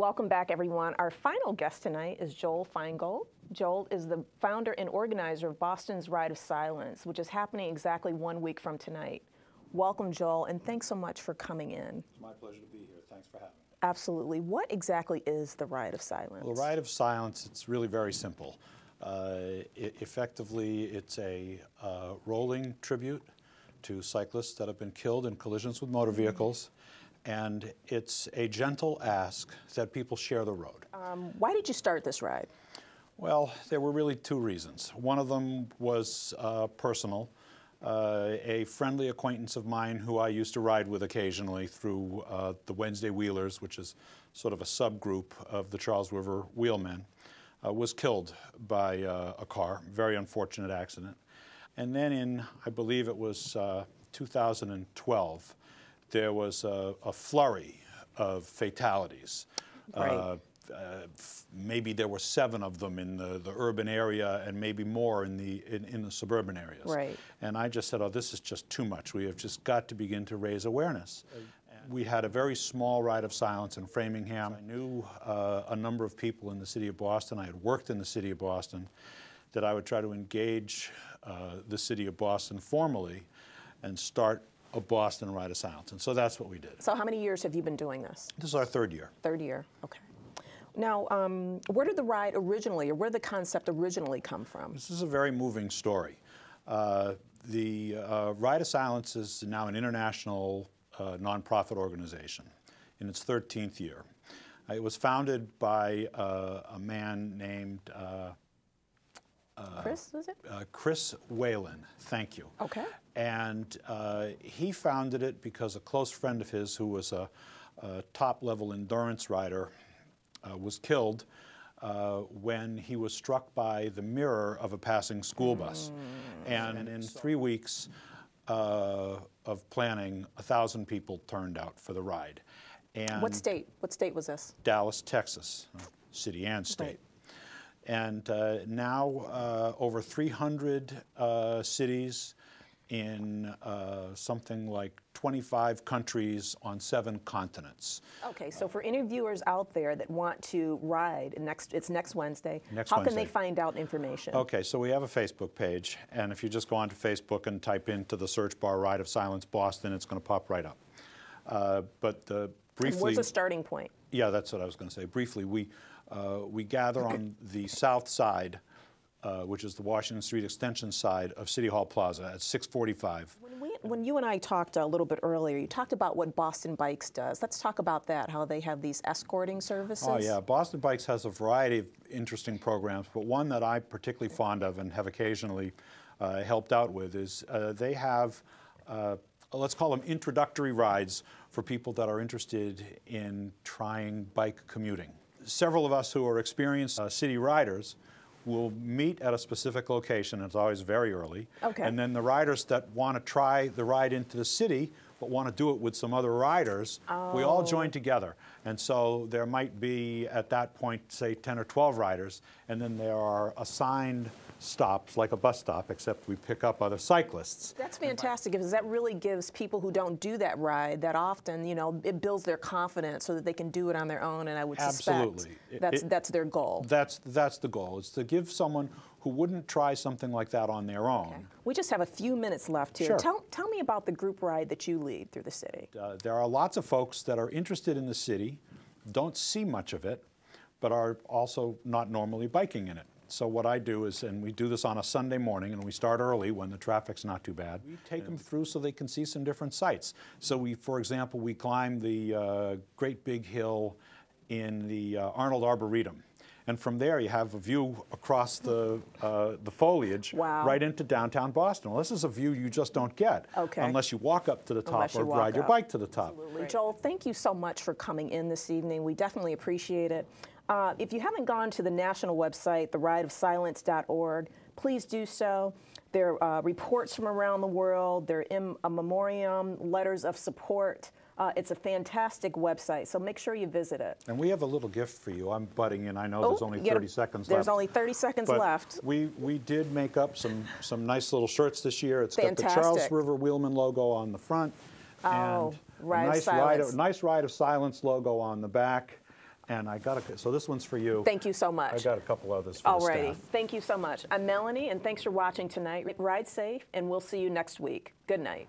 Welcome back, everyone. Our final guest tonight is Joel Feingold. Joel is the founder and organizer of Boston's Ride of Silence, which is happening exactly 1 week from tonight. Welcome, Joel, and thanks so much for coming in. It's my pleasure to be here. Thanks for having me. Absolutely. What exactly is the Ride of Silence? Well, the Ride of Silence, it's really very simple. Effectively, it's a rolling tribute to cyclists that have been killed in collisions with motor vehicles. And it's a gentle ask that people share the road. Why did you start this ride? Well, there were really two reasons. One of them was personal. A friendly acquaintance of mine who I used to ride with occasionally through the Wednesday Wheelers, which is sort of a subgroup of the Charles River Wheelmen, was killed by a car, very unfortunate accident. And then in, I believe it was 2012, there was a flurry of fatalities. Right. Maybe there were 7 of them in the urban area and maybe more in the suburban areas. Right. And I just said, oh, this is just too much. We have just got to begin to raise awareness. We had a very small Ride of Silence in Framingham. I knew a number of people in the city of Boston. I had worked in the city of Boston, that I would try to engage the city of Boston formally and start a Boston Ride of Silence. And so that's what we did. So how many years have you been doing this? This is our 3rd year. 3rd year, okay. Now, where did the ride originally, or where did the concept originally come from? This is a very moving story. The Ride of Silence is now an international nonprofit organization in its 13th year. It was founded by a man named Chris, is it? Chris Whalen, thank you. Okay. And he founded it because a close friend of his who was a top-level endurance rider was killed when he was struck by the mirror of a passing school bus. And in 3 weeks of planning, 1,000 people turned out for the ride. And What state? What state was this? Dallas, Texas, city and state. Right. And now over 300 cities in something like 25 countries on 7 continents. Okay, so for any viewers out there that want to ride, it's next Wednesday, Next how Wednesday. can they find out information? Okay, so we have a Facebook page, and if you just go onto Facebook and type into the search bar Ride of Silence Boston, it's going to pop right up. But briefly... And where's the starting point? Yeah, that's what I was going to say. Briefly, we gather on the south side, which is the Washington Street Extension side of City Hall Plaza at 6:45. When you and I talked a little bit earlier, you talked about what Boston Bikes does. Let's talk about that, how they have these escorting services. Oh yeah, Boston Bikes has a variety of interesting programs, but one that I'm particularly fond of and have occasionally helped out with is they have, let's call them introductory rides for people that are interested in trying bike commuting. Several of us who are experienced city riders will meet at a specific location. It's always very early. Okay. And then the riders that want to try the ride into the city but want to do it with some other riders, we all join together. And so there might be, at that point, say 10 or 12 riders, and then there are assigned stops, like a bus stop, except we pick up other cyclists. That's fantastic, because that really gives people who don't do that ride that often, you know, it builds their confidence so that they can do it on their own, and I would suspect that's their goal. That's the goal, is to give someone who wouldn't try something like that on their own. Okay. We just have a few minutes left here. Sure. Tell me about the group ride that you lead through the city. There are lots of folks that are interested in the city, don't see much of it, but are also not normally biking in it. So what I do is, and we do this on a Sunday morning, and we start early when the traffic's not too bad, we take them through so they can see some different sights. So we, for example, we climb the great big hill in the Arnold Arboretum. And from there, you have a view across the foliage right into downtown Boston. Well, this is a view you just don't get unless you walk up to the top or ride your bike to the top. Absolutely. Joel, thank you so much for coming in this evening. We definitely appreciate it. If you haven't gone to the national website, therideofsilence.org, please do so. There are reports from around the world. There are in memoriam, letters of support. It's a fantastic website, so make sure you visit it. And we have a little gift for you. I'm butting in. I know there's only 30 seconds left. There's only 30 seconds left. We did make up some nice little shirts this year. It's got the Charles River Wheelman logo on the front. Oh, and a nice Ride of Silence logo on the back. And so this one's for you. Thank you so much. I got a couple others for the Alrighty. staff. Thank you so much. I'm Melanie, and thanks for watching tonight. Ride safe, and we'll see you next week. Good night.